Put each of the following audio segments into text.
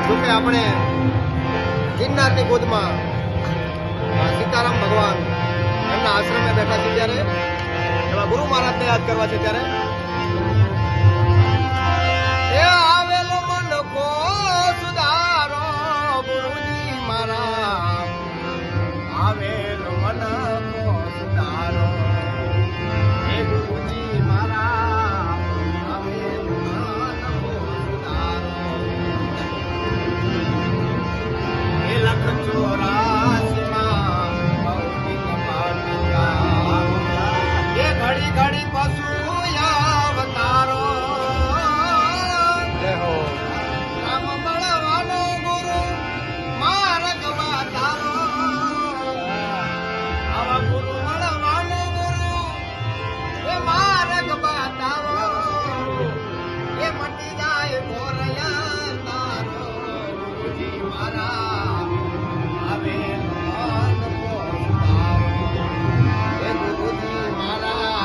જોકે આપણે ગિરનારની ગોદમાં સીતારામ ભગવાન એમના આશ્રમે બેઠા છે ત્યારે એવા ગુરુ મહારાજને યાદ કરવા છે ત્યારે એ આવેલો મન કો સુધારો ગુરુજી મારા આવેલો મન કો સુધારો હે ગુરુજી મારા આવેલો મન કો સુધારો એ લખ 84 માં ભૌતિક પાટિકા એ ઘડી ઘડી પશુ અવતારો જય હો રામ મળવાનો ગુરુ માર્ગ વાતારો આવા ગુરુ મળવાનો ગુરુ એ માર્ગ બતાવો એ મટી જાય ગોરયા તારો ગુરુજી મારા આવે મન કો સુધારો એ ગુરુજી મારા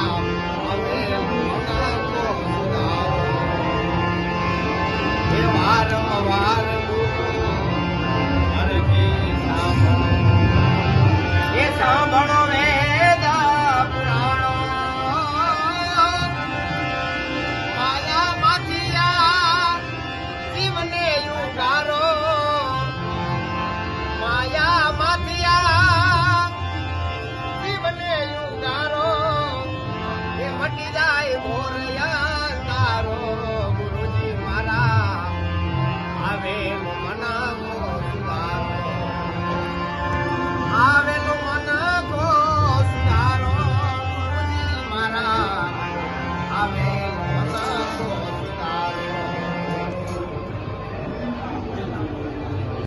આવે મન કો સુધારો એ વારંવાર ગુરુ અરજી સાંભળો એ સાંભળો